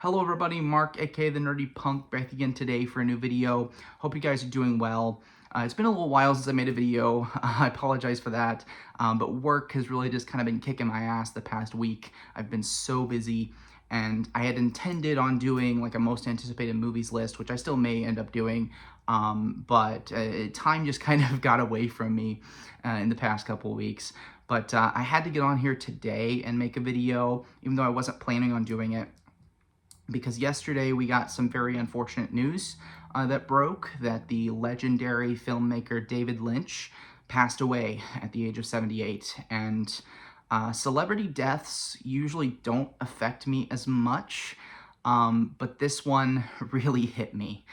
Hello everybody, Mark, aka The Nerdy Punk, back again today for a new video. Hope you guys are doing well. It's been a little while since I made a video. I apologize for that, but work has really just kind of been kicking my ass the past week. I've been so busy, and I had intended on doing like a most anticipated movies list, which I still may end up doing, but time just kind of got away from me in the past couple of weeks. But I had to get on here today and make a video, even though I wasn't planning on doing it, because yesterday we got some very unfortunate news that broke that the legendary filmmaker David Lynch passed away at the age of 78. And celebrity deaths usually don't affect me as much, but this one really hit me.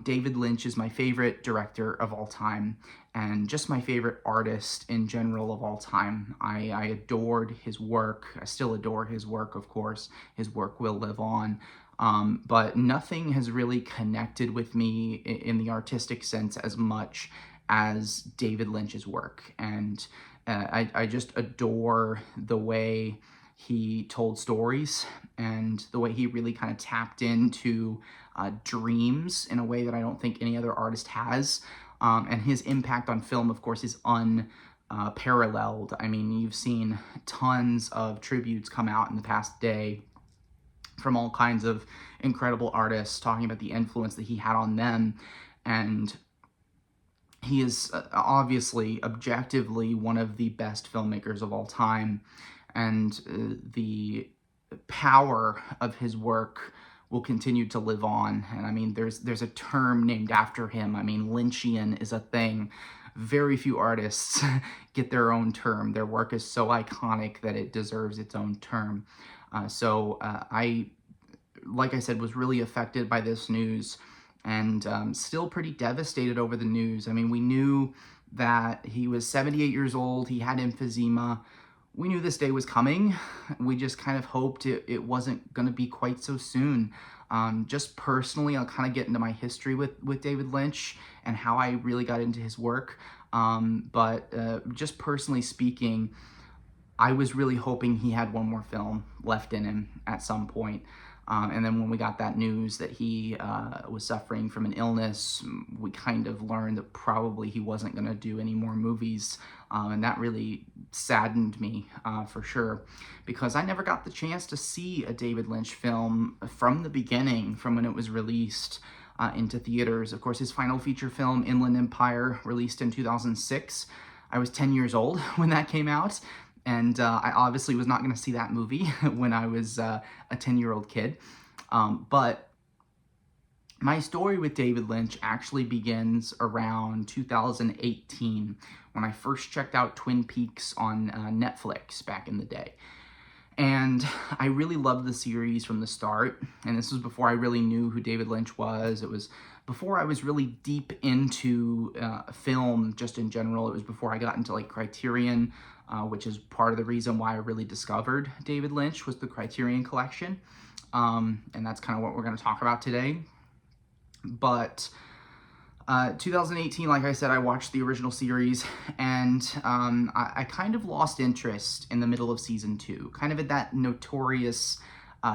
David Lynch is my favorite director of all time, and just my favorite artist in general of all time. I adored his work. I still adore his work, of course. His work will live on. But nothing has really connected with me in the artistic sense as much as David Lynch's work. And I just adore the way he told stories and the way he really kind of tapped into dreams in a way that I don't think any other artist has. And his impact on film, of course, is unparalleled. I mean, you've seen tons of tributes come out in the past day from all kinds of incredible artists talking about the influence that he had on them. And he is obviously, objectively, one of the best filmmakers of all time. And the power of his work will continue to live on. And I mean, there's a term named after him. I mean, Lynchian is a thing. Very few artists get their own term. Their work is so iconic that it deserves its own term. I, like I said, was really affected by this news, and still pretty devastated over the news. I mean, we knew that he was 78 years old. He had emphysema. We knew this day was coming. We just kind of hoped it wasn't going to be quite so soon. Just personally, I'll kind of get into my history with David Lynch and how I really got into his work. But just personally speaking, I was really hoping he had one more film left in him at some point. And then when we got that news that he was suffering from an illness, we kind of learned that probably he wasn't going to do any more movies. And that really saddened me for sure, because I never got the chance to see a David Lynch film from the beginning, from when it was released into theaters. Of course, his final feature film, Inland Empire, released in 2006. I was 10 years old when that came out. And I obviously was not going to see that movie when I was a 10-year-old kid. But my story with David Lynch actually begins around 2018, when I first checked out Twin Peaks on Netflix back in the day. And I really loved the series from the start. And this was before I really knew who David Lynch was. It was before I was really deep into film just in general. It was before I got into like Criterion, which is part of the reason why I really discovered David Lynch, was the Criterion Collection. And that's kind of what we're going to talk about today. But 2018, like I said, I watched the original series, and I kind of lost interest in the middle of season 2, kind of at that notorious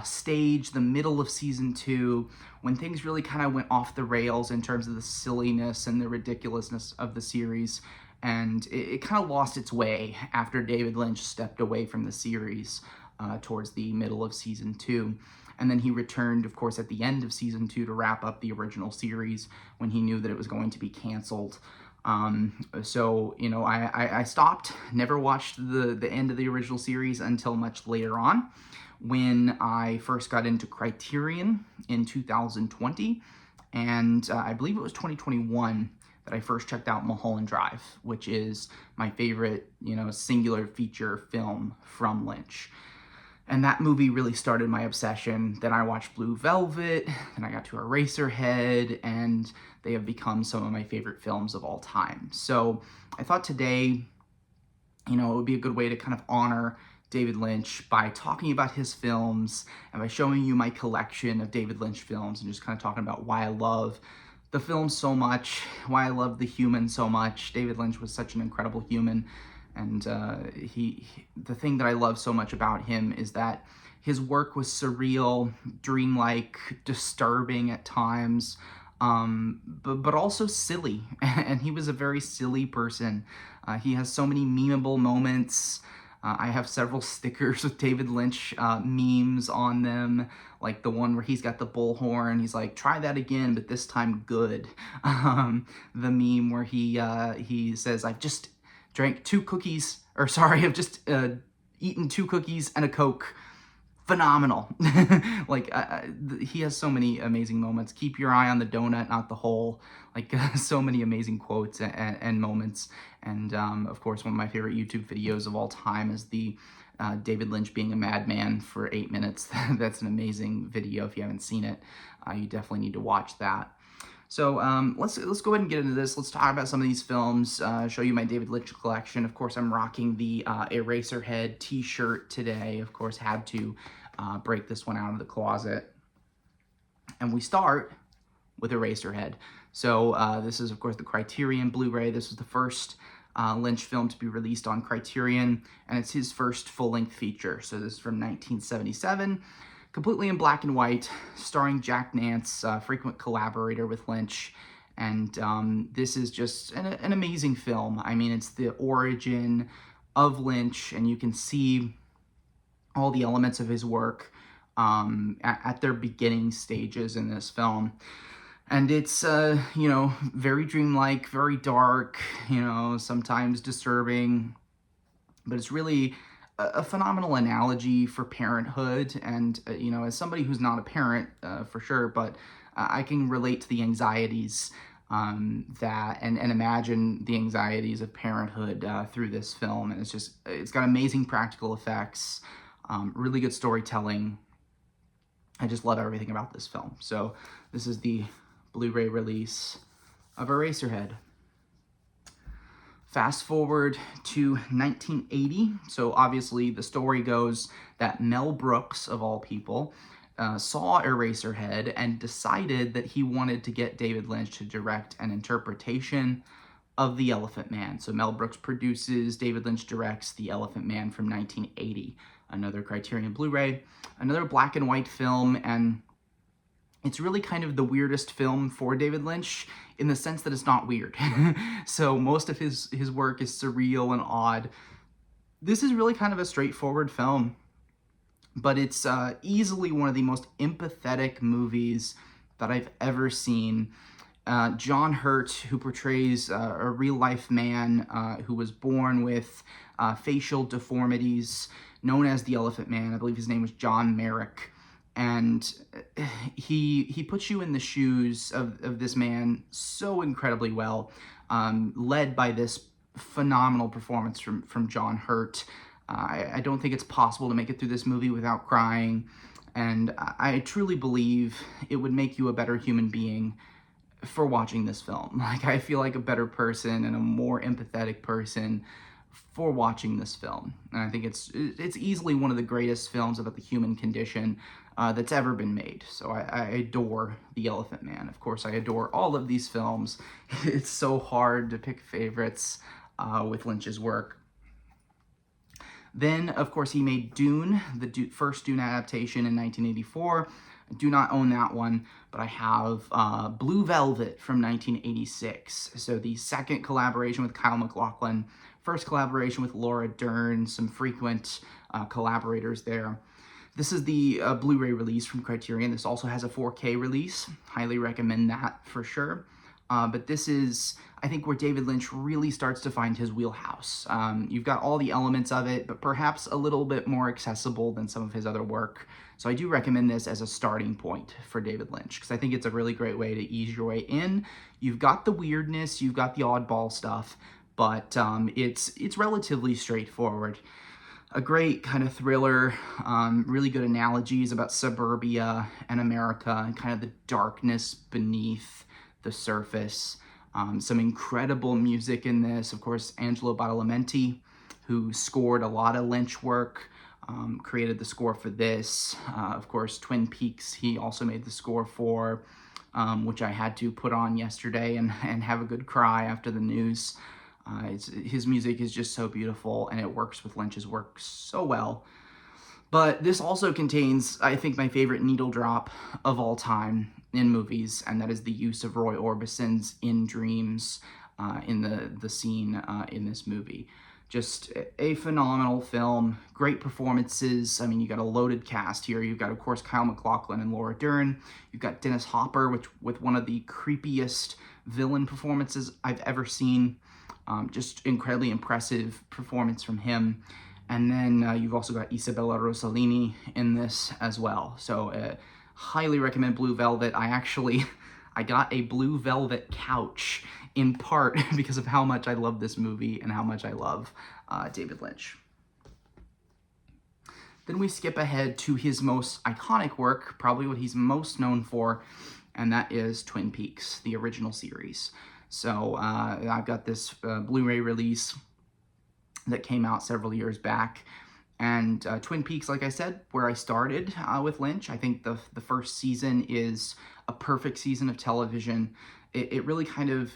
stage, the middle of season 2, when things really kind of went off the rails in terms of the silliness and the ridiculousness of the series. And it kind of lost its way after David Lynch stepped away from the series towards the middle of season 2. And then he returned, of course, at the end of season 2 to wrap up the original series when he knew that it was going to be canceled. So, you know, I stopped, never watched the end of the original series until much later on, when I first got into Criterion in 2020. And I believe it was 2021 that I first checked out Mulholland Drive, which is my favorite, you know, singular feature film from Lynch. And that movie really started my obsession. Then I watched Blue Velvet, and I got to Eraserhead, and they have become some of my favorite films of all time. So I thought today, you know, it would be a good way to kind of honor David Lynch by talking about his films and by showing you my collection of David Lynch films, and just kind of talking about why I love the film so much, why I love the human so much. David Lynch was such an incredible human. And the thing that I love so much about him is that His work was surreal, dreamlike, disturbing at times, but also silly. And he was a very silly person. He has so many memeable moments. I have several stickers with David Lynch memes on them, like the one where he's got the bullhorn. He's like, "Try that again, but this time good." The meme where he says, "I've just drank 2 cookies," or sorry, "I've just eaten 2 cookies and a Coke." Phenomenal. Like, he has so many amazing moments. "Keep your eye on the donut, not the hole." Like, so many amazing quotes and moments. And of course, one of my favorite YouTube videos of all time is the David Lynch being a madman for 8 minutes. That's an amazing video. If you haven't seen it, you definitely need to watch that. So let's go ahead and get into this. Let's talk about some of these films, show you my David Lynch collection. Of course, I'm rocking the Eraserhead t-shirt today. Of course, had to break this one out of the closet. And we start with Eraserhead. So this is, of course, the Criterion Blu-ray. This was the first Lynch film to be released on Criterion, and it's his first full-length feature. So this is from 1977. Completely in black and white, starring Jack Nance, frequent collaborator with Lynch. And this is just an amazing film. I mean, it's the origin of Lynch, and you can see all the elements of his work at their beginning stages in this film. And it's, you know, very dreamlike, very dark, you know, sometimes disturbing, but it's really a phenomenal analogy for parenthood. And, you know, as somebody who's not a parent, for sure, but I can relate to the anxieties that, and imagine the anxieties of parenthood through this film. And it's got amazing practical effects, really good storytelling. I just love everything about this film. So this is the Blu-ray release of Eraserhead. Fast forward to 1980. So obviously the story goes that Mel Brooks, of all people, saw Eraserhead and decided that he wanted to get David Lynch to direct an interpretation of The Elephant Man. So Mel Brooks produces, David Lynch directs The Elephant Man from 1980. Another Criterion Blu-ray, another black and white film, and it's really kind of the weirdest film for David Lynch in the sense that it's not weird. So most of his work is surreal and odd. This is really kind of a straightforward film, but it's easily one of the most empathetic movies that I've ever seen. John Hurt, who portrays a real-life man who was born with facial deformities, known as the Elephant Man. I believe his name was John Merrick. And he puts you in the shoes of this man so incredibly well, led by this phenomenal performance from John Hurt. I don't think it's possible to make it through this movie without crying, and I truly believe it would make you a better human being for watching this film. Like, I feel like a better person and a more empathetic person for watching this film. And I think it's easily one of the greatest films about the human condition that's ever been made. So I adore The Elephant Man. Of course, I adore all of these films. It's so hard to pick favorites with Lynch's work. Then, of course, he made Dune, the first Dune adaptation in 1984. I do not own that one, but I have Blue Velvet from 1986. So the second collaboration with Kyle MacLachlan, first collaboration with Laura Dern, some frequent collaborators there. This is the Blu-ray release from Criterion. This also has a 4K release. Highly recommend that for sure. But this is, I think, where David Lynch really starts to find his wheelhouse. You've got all the elements of it, but perhaps a little bit more accessible than some of his other work. So I do recommend this as a starting point for David Lynch, because I think it's a really great way to ease your way in. You've got the weirdness, you've got the oddball stuff, but it's relatively straightforward. A great kind of thriller, really good analogies about suburbia and America and kind of the darkness beneath the surface. Some incredible music in this. Of course, Angelo Badalamenti, who scored a lot of Lynch work, created the score for this. Of course, Twin Peaks, he also made the score for, which I had to put on yesterday and have a good cry after the news. His music is just so beautiful, and it works with Lynch's work so well. But this also contains, I think, my favorite needle drop of all time in movies, and that is the use of Roy Orbison's In Dreams in the scene in this movie. Just a phenomenal film, great performances. I mean, you got a loaded cast here. You've got, of course, Kyle MacLachlan and Laura Dern. You've got Dennis Hopper, with one of the creepiest villain performances I've ever seen. Just incredibly impressive performance from him. And then you've also got Isabella Rossellini in this as well. So highly recommend Blue Velvet. I got a Blue Velvet couch in part because of how much I love this movie and how much I love David Lynch. Then we skip ahead to his most iconic work, probably what he's most known for, and that is Twin Peaks, the original series. So I've got this Blu-ray release that came out several years back. And Twin Peaks, like I said, where I started with Lynch. I think the first season is a perfect season of television. It really kind of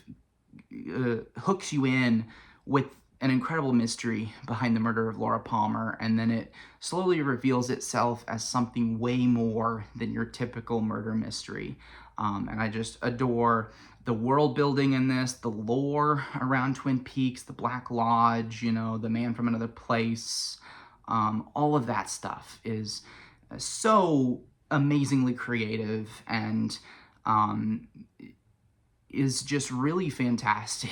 hooks you in with an incredible mystery behind the murder of Laura Palmer, and then it slowly reveals itself as something way more than your typical murder mystery. And I just adore the world building in this, the lore around Twin Peaks, the Black Lodge, you know, the man from another place. All of that stuff is so amazingly creative and is just really fantastic.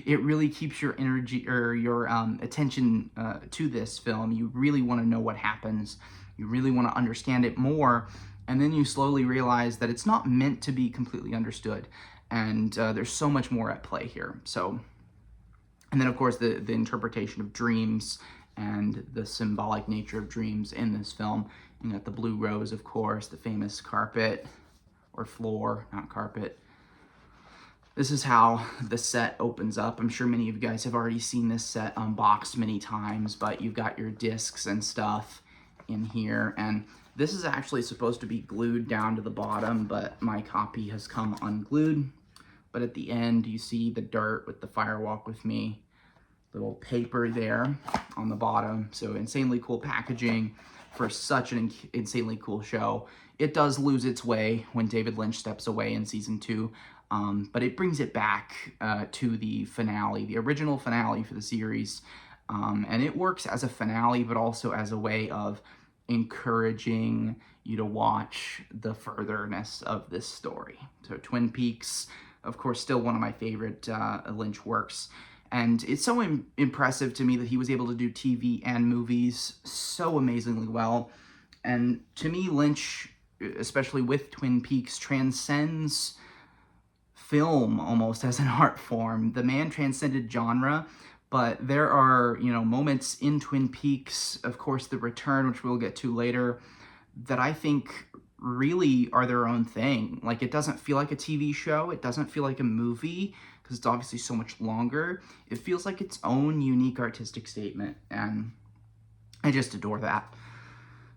It really keeps your energy or your attention to this film. You really want to know what happens. You really want to understand it more. And then you slowly realize that it's not meant to be completely understood. And there's so much more at play here. So, and then of course the interpretation of dreams and the symbolic nature of dreams in this film. You got the blue rose, of course, the famous carpet or floor, not carpet. This is how the set opens up. I'm sure many of you guys have already seen this set unboxed many times, but you've got your discs and stuff in here. And this is actually supposed to be glued down to the bottom, but my copy has come unglued. But at the end, you see the dirt with the Fire Walk With Me little paper there on the bottom. So insanely cool packaging for such an insanely cool show. It does lose its way when David Lynch steps away in season 2. But it brings it back to the finale, the original finale for the series. And it works as a finale, but also as a way of encouraging you to watch the furtherness of this story. So Twin Peaks, of course, still one of my favorite Lynch works. And it's so impressive to me that he was able to do TV and movies so amazingly well. And to me, Lynch, especially with Twin Peaks, transcends film almost as an art form. The man transcended genre, but there are, you know, moments in Twin Peaks, of course, The Return, which we'll get to later, that I think really are their own thing. Like, it doesn't feel like a TV show. It doesn't feel like a movie, because it's obviously so much longer. It feels like its own unique artistic statement, and I just adore that.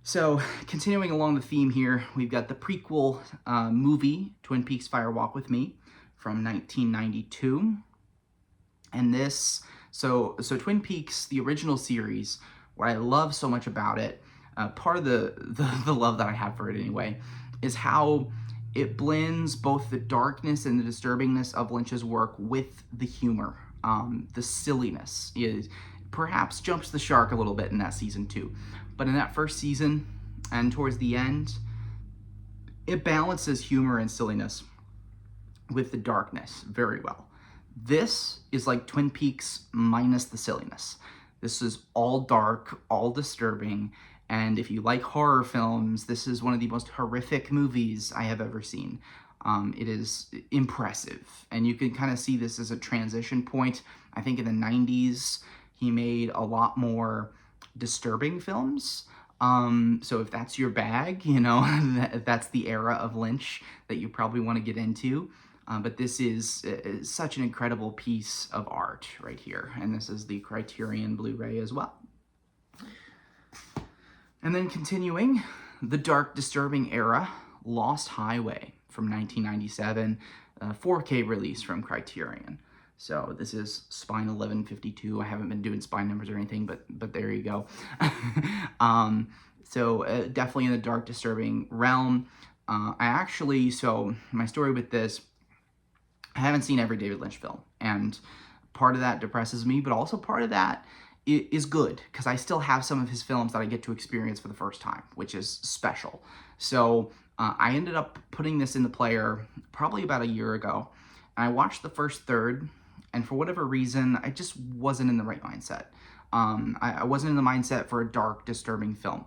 So, continuing along the theme here, we've got the prequel movie, Twin Peaks Fire Walk With Me, from 1992. And this, so Twin Peaks, the original series, what I love so much about it, part of the love that I have for it anyway, is how it blends both the darkness and the disturbingness of Lynch's work with the humor. The silliness is perhaps jumps the shark a little bit in that season 2. But in that first season and towards the end, it balances humor and silliness with the darkness very well. This is like Twin Peaks minus the silliness. This is all dark, all disturbing, and if you like horror films, this is one of the most horrific movies I have ever seen. It is impressive, and you can kind of see this as a transition point. I think in the 90s, he made a lot more disturbing films. So if that's your bag, you know, that's the era of Lynch that you probably want to get into. But this is such an incredible piece of art right here. And this is the Criterion Blu-ray as well. And then continuing, the dark, disturbing era, Lost Highway from 1997, 4K release from Criterion. So this is Spine 1152. I haven't been doing spine numbers or anything, but there you go. So definitely in the dark, disturbing realm. So my story with this, I haven't seen every David Lynch film, and part of that depresses me, but also part of that is good, because I still have some of his films that I get to experience for the first time, which is special. So I ended up putting this in the player probably about a year ago, and I watched the first third, and for whatever reason, I just wasn't in the right mindset. I wasn't in the mindset for a dark, disturbing film.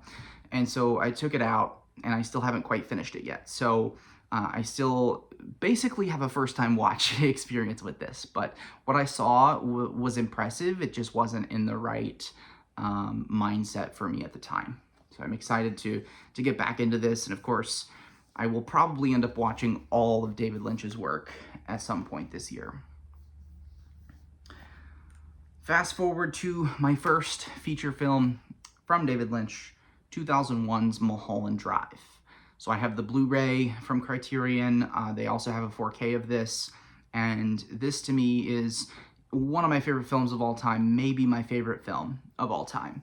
And so I took it out, and I still haven't quite finished it yet. So I still basically have a first-time watch experience with this. But what I saw was impressive. It just wasn't in the right mindset for me at the time. So I'm excited to get back into this. And of course, I will probably end up watching all of David Lynch's work at some point this year. Fast forward to my first feature film from David Lynch, 2001's Mulholland Drive. So I have the Blu-ray from Criterion. They also have a 4K of this. And this to me is one of my favorite films of all time, maybe my favorite film of all time.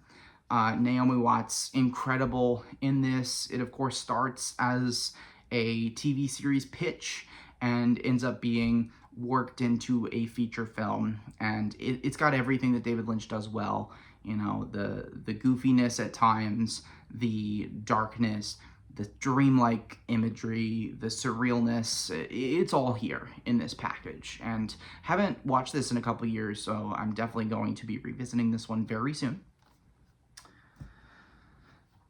Naomi Watts, incredible in this. It of course starts as a TV series pitch and ends up being worked into a feature film, and it's got everything that David Lynch does well. You know, the goofiness at times, the darkness, the dreamlike imagery, the surrealness, it's all here in this package. And haven't watched this in a couple years, so I'm definitely going to be revisiting this one very soon.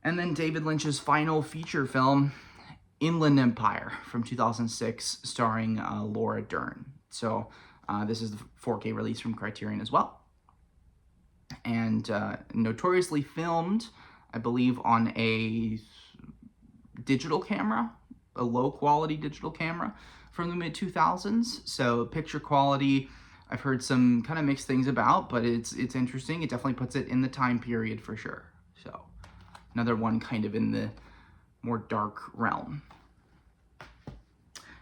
And then David Lynch's final feature film, Inland Empire from 2006, starring Laura Dern. So this is the 4K release from Criterion as well. And notoriously filmed, I believe, on a digital camera, a low-quality digital camera from the mid-2000s. So picture quality, I've heard some kind of mixed things about, but it's interesting. It definitely puts it in the time period for sure. So another one kind of in the more dark realm.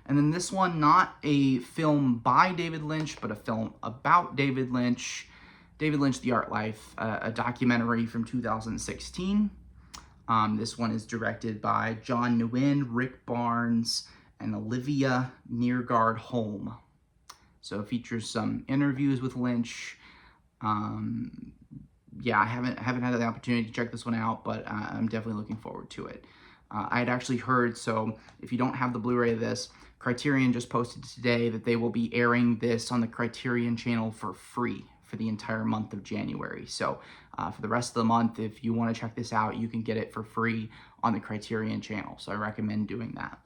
And then this one, not a film by David Lynch, but a film about David Lynch. David Lynch, The Art Life, a documentary from 2016. This one is directed by John Nguyen, Rick Barnes, and Olivia Neargard-Holm. So it features some interviews with Lynch. Yeah, I haven't had the opportunity to check this one out, but I'm definitely looking forward to it. I had actually heard, so if you don't have the Blu-ray of this, Criterion just posted today that they will be airing this on the Criterion channel for free for the entire month of January. So for the rest of the month, if you want to check this out, you can get it for free on the Criterion channel. So I recommend doing that.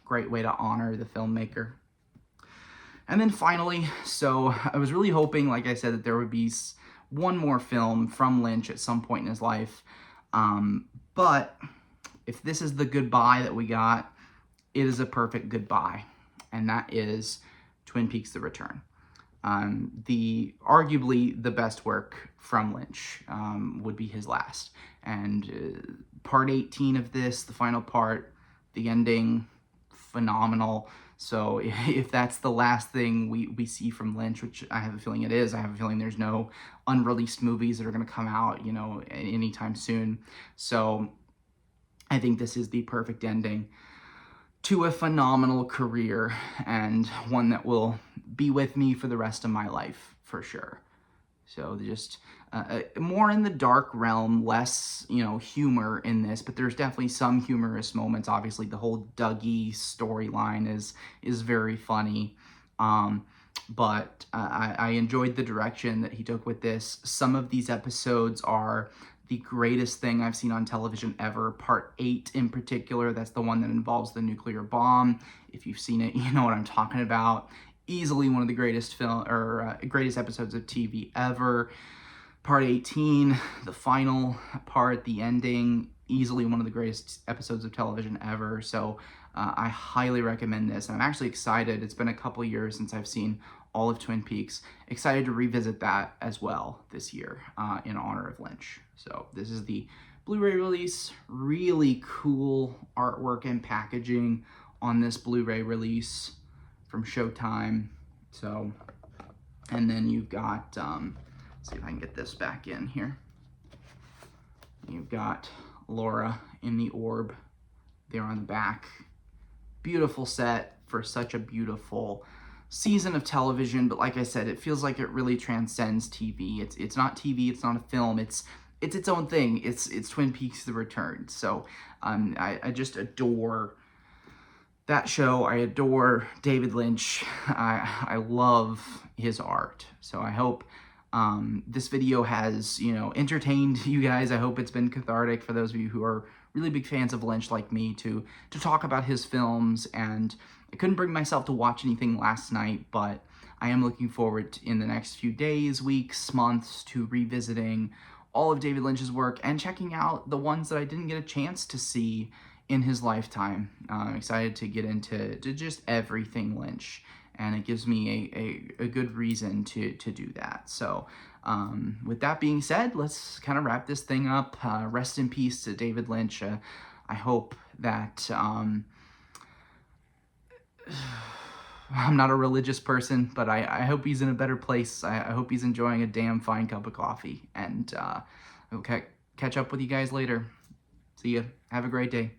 Great way to honor the filmmaker. And then finally, so I was really hoping, like I said, that there would be one more film from Lynch at some point in his life. But if this is the goodbye that we got, it is a perfect goodbye, and that is Twin Peaks: The Return. Arguably the best work from Lynch would be his last. And part 18 of this, the final part, the ending, phenomenal. So if that's the last thing we see from Lynch, which I have a feeling it is, I have a feeling there's no unreleased movies that are going to come out, you know, anytime soon. So I think this is the perfect ending to a phenomenal career, and one that will be with me for the rest of my life, for sure. So just more in the dark realm, less, you know, humor in this, but there's definitely some humorous moments. Obviously, the whole Dougie storyline is very funny. But I enjoyed the direction that he took with this. Some of these episodes are the greatest thing I've seen on television ever. Part 8 in particular, that's the one that involves the nuclear bomb. If you've seen it, you know what I'm talking about. Easily one of the greatest greatest episodes of TV ever. Part 18, the final part, the ending, easily one of the greatest episodes of television ever. So I highly recommend this. And I'm actually excited. It's been a couple years since I've seen all of Twin Peaks. Excited to revisit that as well this year in honor of Lynch. So this is the Blu-ray release. Really cool artwork and packaging on this Blu-ray release from Showtime. So, and then you've got, let's see if I can get this back in here. You've got Laura in the orb there on the back. Beautiful set for such a beautiful season of television, but like I said, it feels like it really transcends TV. It's not TV, it's not a film, it's its own thing. It's Twin Peaks: The Return. So I just adore that show. I adore David Lynch. I love his art. So I hope this video has, you know, entertained you guys. I hope it's been cathartic for those of you who are really big fans of Lynch like me to talk about his films. And I couldn't bring myself to watch anything last night, but I am looking forward to, in the next few days, weeks, months, to revisiting all of David Lynch's work and checking out the ones that I didn't get a chance to see in his lifetime. I'm excited to get into just everything Lynch, and it gives me a good reason to do that. So with that being said, let's kind of wrap this thing up. Rest in peace to David Lynch. I hope that I'm not a religious person, but I hope he's in a better place. I hope he's enjoying a damn fine cup of coffee, and I'll catch up with you guys later. See ya. Have a great day.